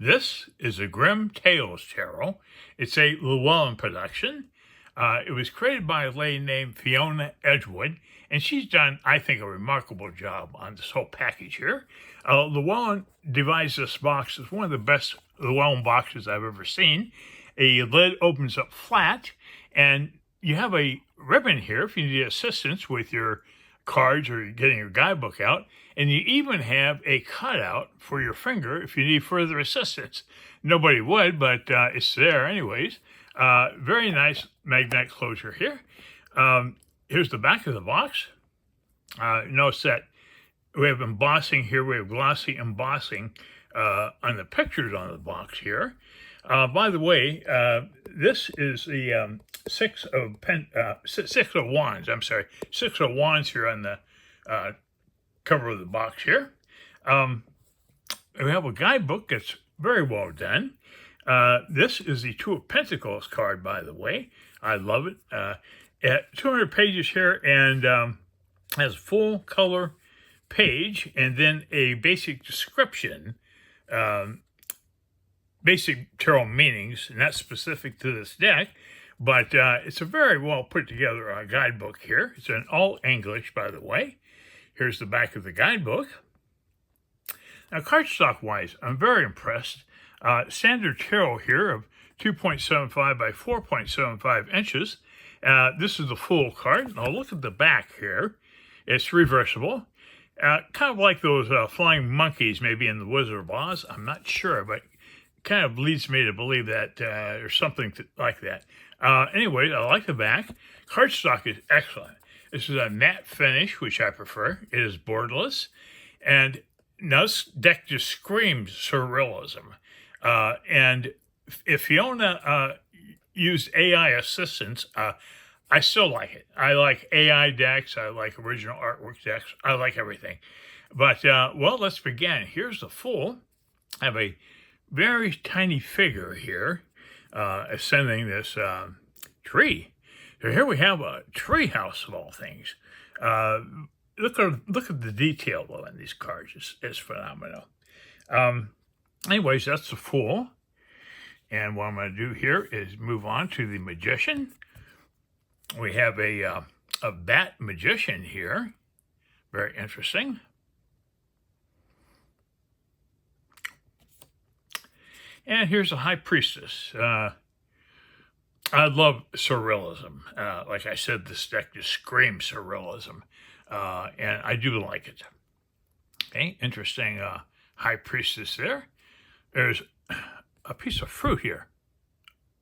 This is a Grim Tales Tarot. It's a LLewellyn production. It was created by a lady named Fiona Edgewood, and she's done, I think, a remarkable job on this whole package here. LLewellyn devised this box as one of the best LLewellyn boxes I've ever seen. A lid opens up flat, and you have a ribbon here if you need assistance with your cards or getting your guidebook out. And you even have a cutout for your finger if you need further assistance. Nobody would, but it's there anyways. Very nice magnetic closure here. Here's the back of the box. Notice that we have embossing here. We have glossy embossing on the pictures on the box here. By the way, this is the Six of Wands. I'm sorry, Six of Wands here on the cover of the box here. We have a guidebook that's very well done. This is the Two of Pentacles card, by the way. I love it. At 200 pages here, and has full color page and then a basic description, basic tarot meanings, not specific to this deck, but it's a very well put together guidebook here. It's in all English, by the way. Here's the back of the guidebook. Now, cardstock wise, I'm very impressed. Standard tarot here of 2.75 by 4.75 inches. This is the full card. Now look at the back here. It's reversible. Kind of like those flying monkeys maybe in the Wizard of Oz. I'm not sure, but kind of leads me to believe that or something like that. Anyway, I like the back. Cardstock is excellent. This is a matte finish, which I prefer. It is borderless. And now this deck just screams surrealism. And if Fiona used AI assistance, I still like it. I like AI decks. I like original artwork decks. I like everything. But, well, let's begin. Here's the full. I have a very tiny figure here ascending this tree. So here we have a tree house of all things. Look at the detail though in these cards. It's phenomenal. Anyways, that's the full. And what I'm going to do here is move on to the magician. We have a bat magician here. Very interesting. And here's a high priestess. I love surrealism. Like I said, this deck just screams surrealism. And I do like it. Okay, interesting high priestess there. There's a piece of fruit here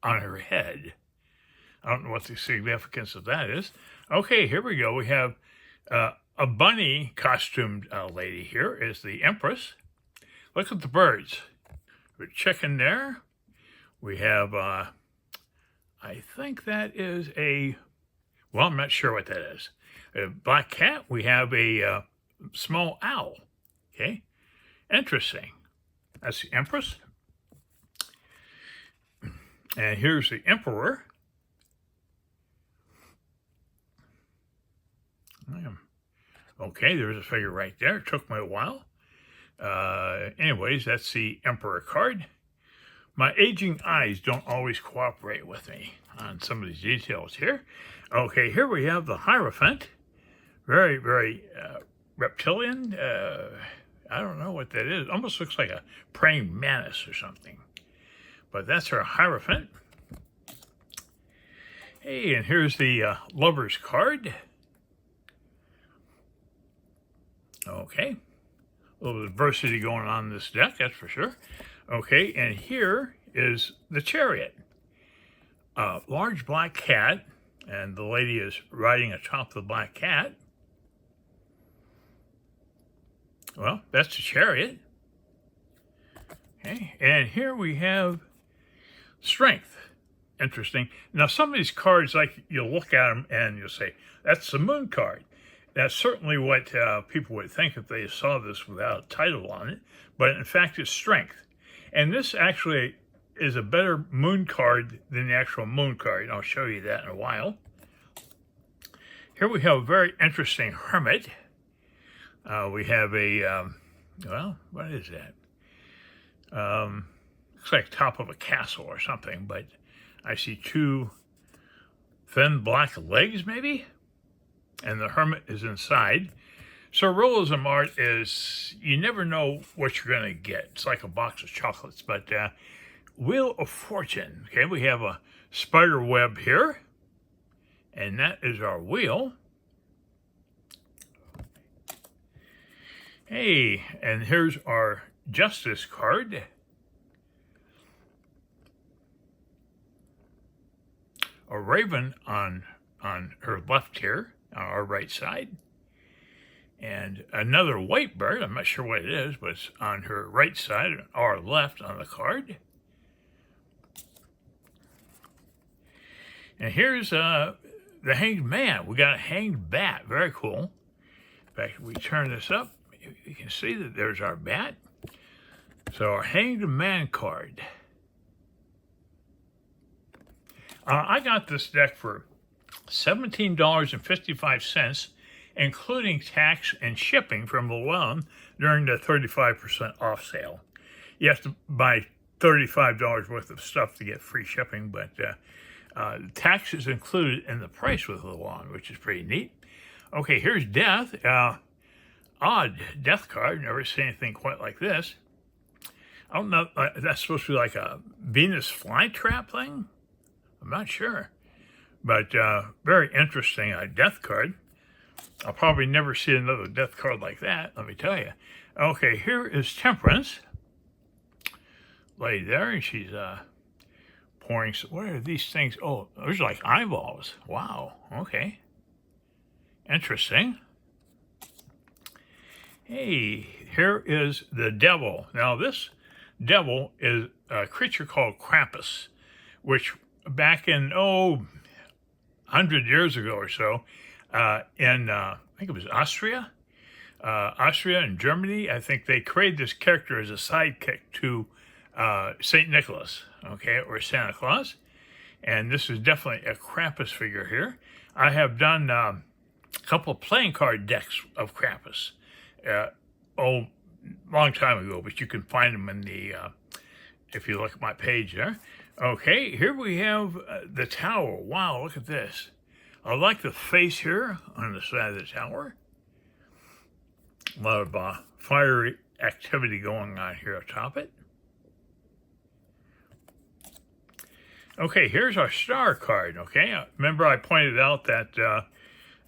on her head. I don't know what the significance of that is. Okay, here we go. We have a bunny costumed lady here is the Empress. Look at the birds. We have a chicken there. We have... I think that is well, I'm not sure what that is. A black cat. We have a small owl. Okay, interesting. That's the Empress. And here's the Emperor. Okay, there's a figure right there. It took me a while. Anyways, that's the Emperor card. My aging eyes don't always cooperate with me on some of these details here. Okay, here we have the Hierophant. Very, very reptilian. I don't know what that is. Almost looks like a praying mantis or something. But that's her Hierophant. Hey, and here's the Lover's card. Okay. A little diversity going on in this deck, that's for sure. Okay, and here is the Chariot. A large black cat, and the lady is riding atop the black cat. Well, that's the Chariot. Okay, and here we have Strength. Interesting. Now, some of these cards, like, you'll look at them and you'll say, that's the Moon card. That's certainly what people would think if they saw this without a title on it, but in fact, it's Strength. And this actually is a better moon card than the actual moon card. And I'll show you that in a while. Here we have a very interesting hermit. We have a, well, what is that? looks like top of a castle or something, but I see two thin black legs maybe, and the hermit is inside. Surrealism art is, you never know what you're going to get. It's like a box of chocolates, but Wheel of Fortune. Okay, we have a spider web here, and that is our wheel. Hey, and here's our Justice card. A raven on her left here, on our right side. And another white bird, I'm not sure what it is, but it's on her right side, or left on the card. And here's the hanged man. We got a hanged bat, very cool. In fact, we turn this up, you can see that there's our bat. So our hanged man card. I got this deck for $17.55, including tax and shipping from LLewellyn during the 35% off sale. You have to buy $35 worth of stuff to get free shipping, but tax is included in the price with LLewellyn, which is pretty neat. Okay, here's Death. Odd Death card. Never seen anything quite like this. I don't know. That's supposed to be like a Venus flytrap thing? I'm not sure. But very interesting Death card. I'll probably never see another Death card like that, let me tell you. Okay, here is Temperance. Lady there, and she's pouring. What are these things? Oh, those are like eyeballs. Wow, okay. Interesting. Hey, here is the Devil. Now, this Devil is a creature called Krampus, which back in, 100 years ago or so, in, I think it was Austria and Germany, I think they created this character as a sidekick to St. Nicholas, okay, or Santa Claus. And this is definitely a Krampus figure here. I have done a couple of playing card decks of Krampus, long time ago, but you can find them in the, if you look at my page there. Okay, here we have the tower. Wow, look at this. I like the face here on the side of the tower. A lot of fiery activity going on here atop it. Okay, here's our star card, okay? Remember I pointed out that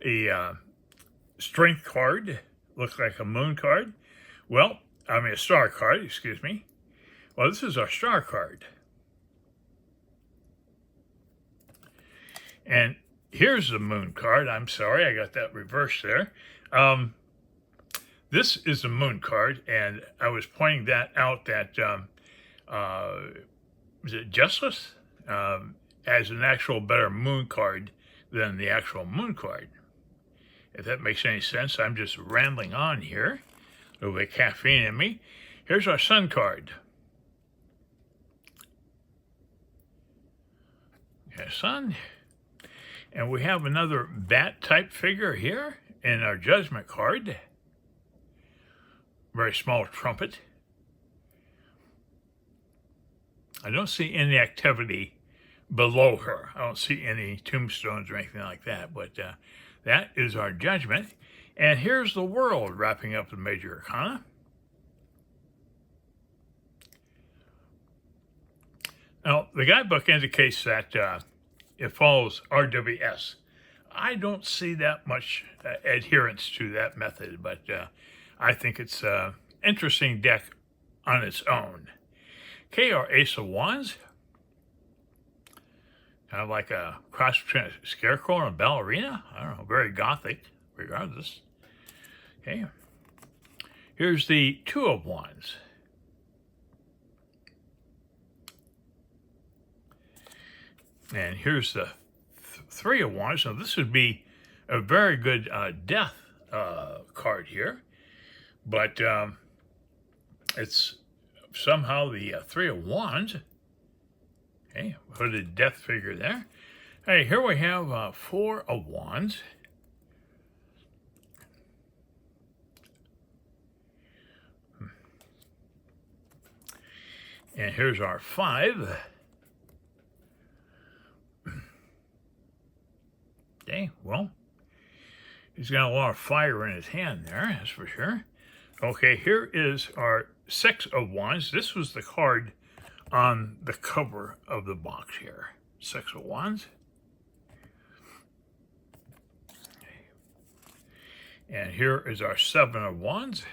a strength card looks like a moon card. Well, I mean a star card, excuse me. Well, this is our star card. And here's the moon card. I'm sorry, I got that reversed there. This is the moon card, and I was pointing that out that, is it Justice? As an actual better moon card than the actual moon card. If that makes any sense, I'm just rambling on here. A little bit of caffeine in me. Here's our sun card. Okay, sun. And we have another bat-type figure here in our judgment card. Very small trumpet. I don't see any activity below her. I don't see any tombstones or anything like that, but that is our judgment. And here's the world wrapping up the major arcana. Now, the guidebook indicates that it follows RWS. I don't see that much adherence to that method, but I think it's an interesting deck on its own. Okay, our Ace of Wands. Kind of like a cross between a scarecrow and a ballerina. I don't know, very gothic, regardless. Okay. Here's the Two of Wands. And here's the Three of Wands. Now, this would be a very good death card here. But it's somehow the Three of Wands. Okay, hooded death figure there. Hey, here we have Four of Wands. And here's our 5. Okay, well, he's got a lot of fire in his hand there, that's for sure. Okay, here is our 6 of Wands. This was the card on the cover of the box here. 6 of Wands. And here is our 7 of Wands.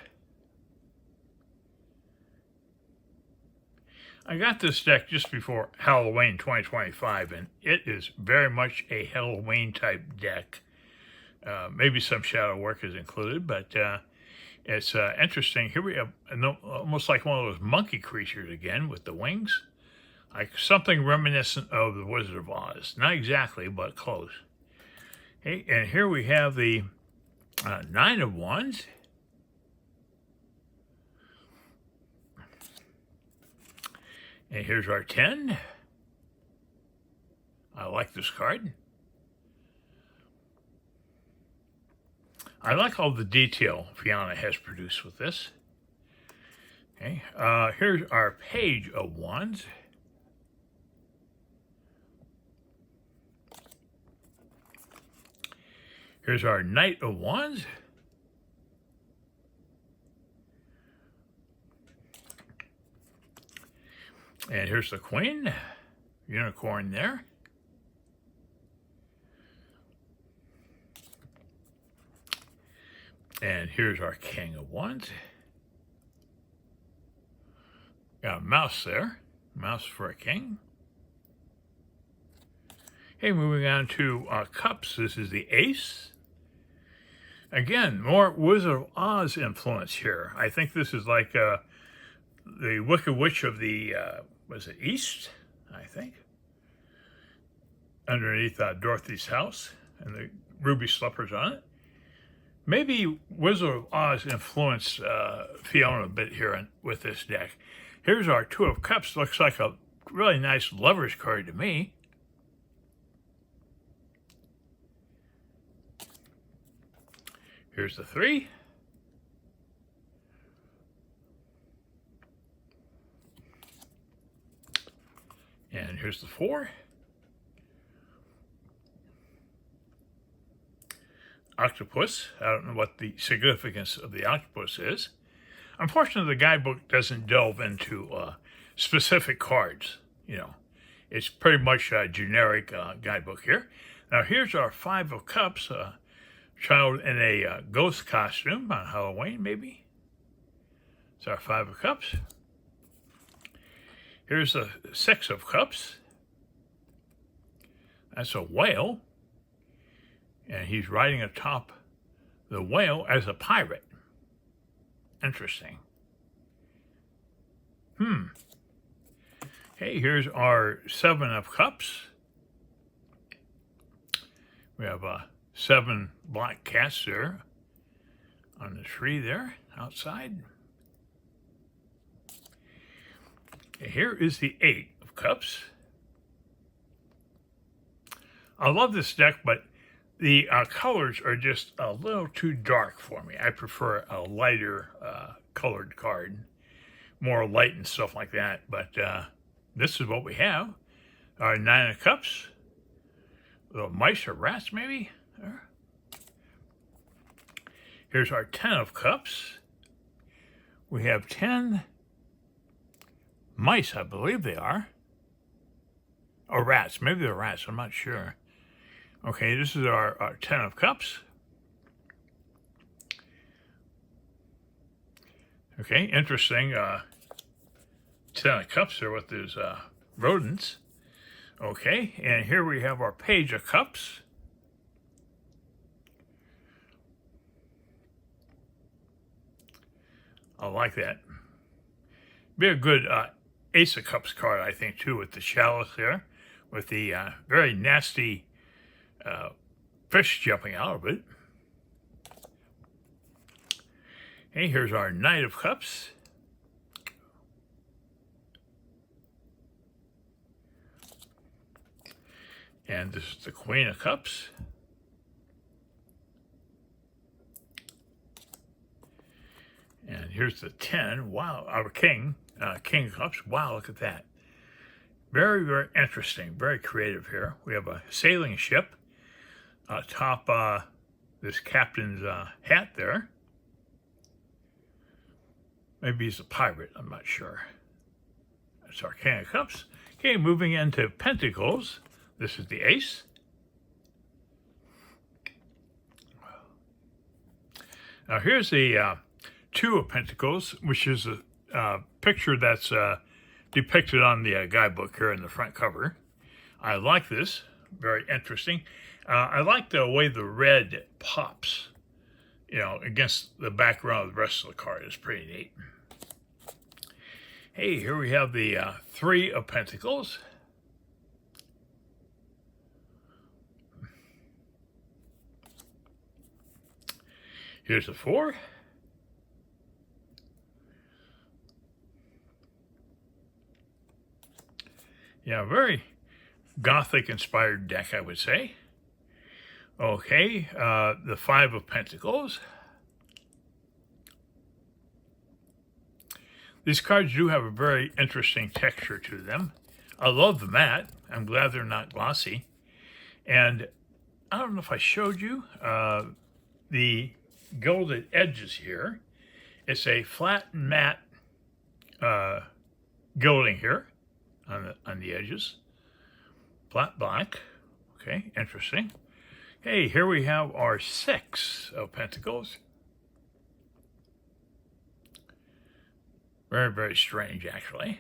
I got this deck just before Halloween 2025, and it is very much a Halloween type deck. Maybe some shadow work is included, but it's interesting. Here we have almost like one of those monkey creatures again with the wings, like something reminiscent of the Wizard of Oz. Not exactly, but close. Okay, and here we have the 9 of Wands. And here's our 10. I like this card. I like all the detail Fiona has produced with this. Okay, here's our Page of Wands. Here's our Knight of Wands. And here's the Queen, unicorn there. And here's our King of Wands. Got a mouse there, mouse for a king. Okay, moving on to Cups. This is the Ace. Again, more Wizard of Oz influence here. I think this is like the Wicked Witch of the, was it East, I think? Underneath Dorothy's house and the ruby slippers on it. Maybe Wizard of Oz influenced Fiona a bit here with this deck. Here's our 2 of Cups. Looks like a really nice lover's card to me. Here's the 3. And here's the 4. Octopus. I don't know what the significance of the octopus is. Unfortunately, the guidebook doesn't delve into specific cards. You know, it's pretty much a generic guidebook here. Now, here's our 5 of Cups. Child in a ghost costume on Halloween, maybe. It's our 5 of Cups. Here's the 6 of Cups. That's a whale. And he's riding atop the whale as a pirate. Interesting. Okay, here's our 7 of Cups. We have 7 black cats there on the tree there outside. Okay, here is the 8 of Cups. I love this deck, but the colors are just a little too dark for me. I prefer a lighter colored card, more light and stuff like that. But this is what we have. Our 9 of Cups. Little mice or rats, maybe. There. Here's our 10 of Cups. We have 10 mice, I believe they are. Or rats. Maybe they're rats. I'm not sure. Okay, this is our 10 of Cups. Okay, interesting. 10 of Cups there with those rodents. Okay, and here we have our Page of Cups. I like that. Be a good Ace of Cups card, I think, too, with the chalice there, with the very nasty fish jumping out of it. Okay, here's our Knight of Cups. And this is the Queen of Cups. And here's the 10. Wow, our King. King of Cups. Wow, look at that. Very, very interesting. Very creative here. We have a sailing ship atop this captain's hat there. Maybe he's a pirate. I'm not sure. That's our King of Cups. Okay, moving into Pentacles. This is the Ace. Now here's the Two of Pentacles, which is a picture that's depicted on the guidebook here in the front cover. I like this. Very interesting. I like the way the red pops, against the background of the rest of the card. It's pretty neat. Hey, here we have the Three of Pentacles. Here's the Four. Yeah, very Gothic-inspired deck, I would say. Okay, the Five of Pentacles. These cards do have a very interesting texture to them. I love the matte. I'm glad they're not glossy. And I don't know if I showed you the gilded edges here. It's a flat matte gilding here on the edges. Flat black. Okay, interesting. Hey, here we have our Six of Pentacles. Very, very strange, actually.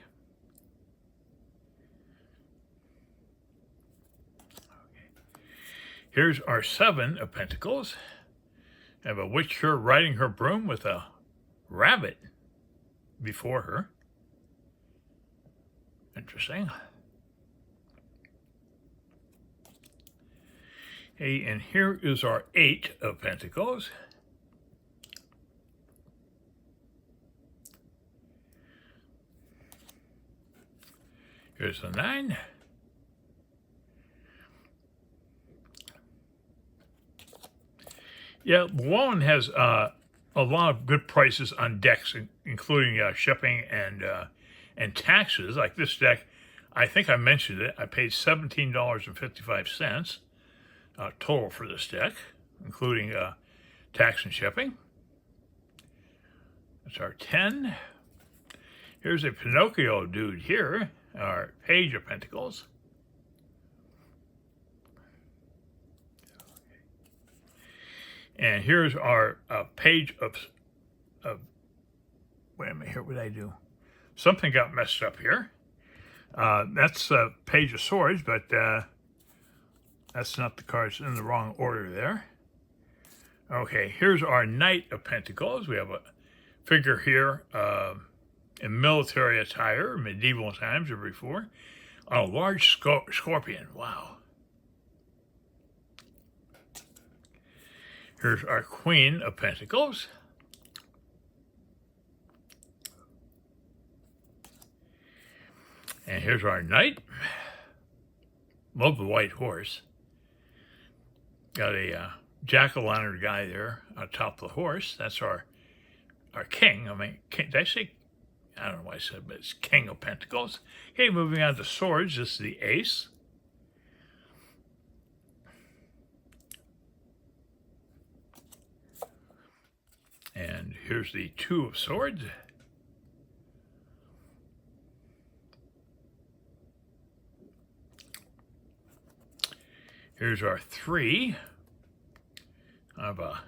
Okay. Here's our Seven of Pentacles. I have a witch here riding her broom with a rabbit before her. Interesting. Hey, and here is our Eight of Pentacles. Here's the Nine. Yeah, LLewellyn has a lot of good prices on decks, including shipping and taxes. Like this deck, I think I mentioned it. I paid $17.55 total for this deck, including tax and shipping. That's our 10. Here's a Pinocchio dude here, our Page of Pentacles. And here's our Page of, wait a minute, here, what did I do? Something got messed up here. That's a Page of Swords, but that's not the cards in the wrong order there. Okay, here's our Knight of Pentacles. We have a figure here in military attire, medieval times or before, on a large scorpion. Wow. Here's our Queen of Pentacles. And here's our Knight. Love the white horse. Got a jack-o'-lantern guy there on top of the horse. That's our king. I mean, did I say? I don't know what I said, but it's King of Pentacles. Okay, moving on to swords. This is the Ace. And here's the Two of Swords. Here's our Three of a,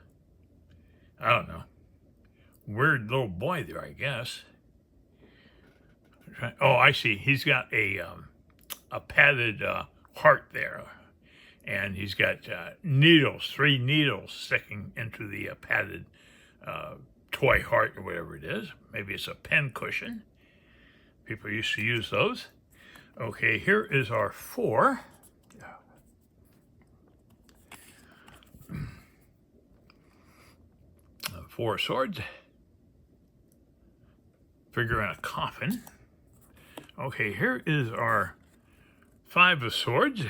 I don't know, weird little boy there, I guess. Oh, I see. He's got a padded heart there. And he's got needles, 3 needles sticking into the padded toy heart or whatever it is. Maybe it's a pen cushion. People used to use those. Okay, here is our 4. Four of Swords. Figure in a coffin. Okay, here is our 5 of Swords.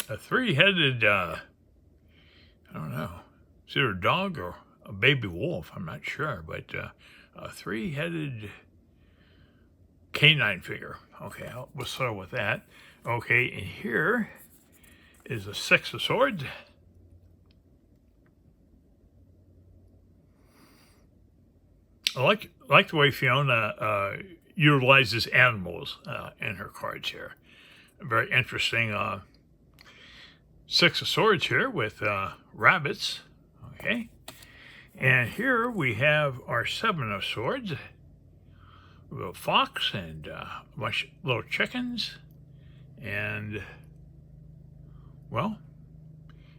A 3-headed I don't know. Is it a dog or a baby wolf? I'm not sure, but a three-headed canine figure. Okay, we'll start with that. Okay, and here is the Six of Swords. I like the way Fiona utilizes animals in her cards here. Very interesting. Six of Swords here with rabbits. Okay. And here we have our Seven of Swords. We have a fox and a bunch of little chickens. And, well,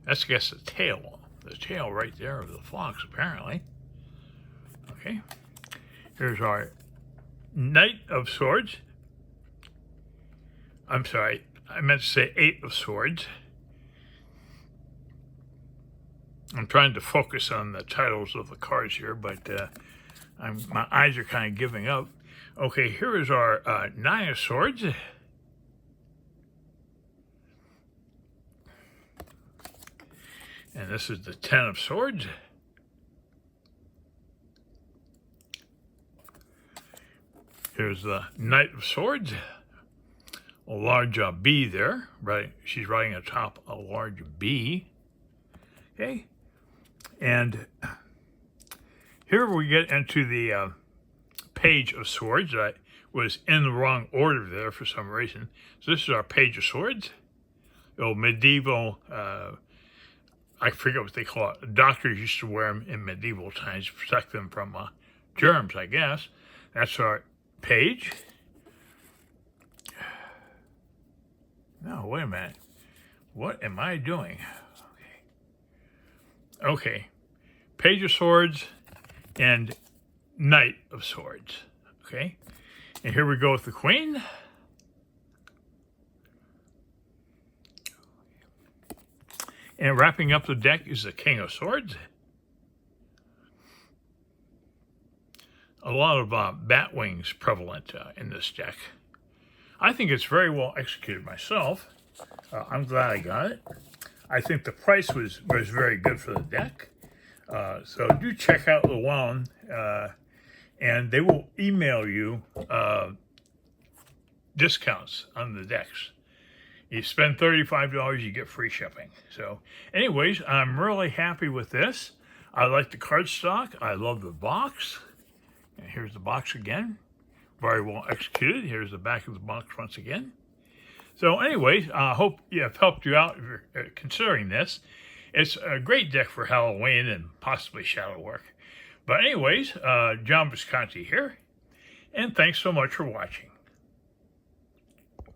that's, I guess, the tail. The tail right there of the fox, apparently. Okay. Here's our Knight of Swords. I'm sorry, I meant to say Eight of Swords. I'm trying to focus on the titles of the cards here, but my eyes are kind of giving up. Okay, here is our Nine of Swords. And this is the Ten of Swords. Here's the Knight of Swords. A large B there, right? She's riding atop a large B. Okay. And here we get into the Page of Swords. I was in the wrong order there for some reason. So this is our Page of Swords. The old medieval, I forget what they call it. Doctors used to wear them in medieval times to protect them from germs, I guess. That's our Page. No, wait a minute. What am I doing? Okay. Page of Swords and Knight of Swords. Okay. And here we go with the Queen. And wrapping up the deck is the King of Swords. A lot of bat wings prevalent in this deck. I think it's very well executed myself. I'm glad I got it. I think the price was very good for the deck. So do check out LLewellyn, and they will email you discounts on the decks. You spend $35, you get free shipping. So anyways, I'm really happy with this. I like the cardstock. I love the box. And here's the box again. Very well executed. Here's the back of the box once again. So anyways, I hope I've helped you out if you're considering this. It's a great deck for Halloween and possibly shadow work. But anyways, John Visconti here. And thanks so much for watching.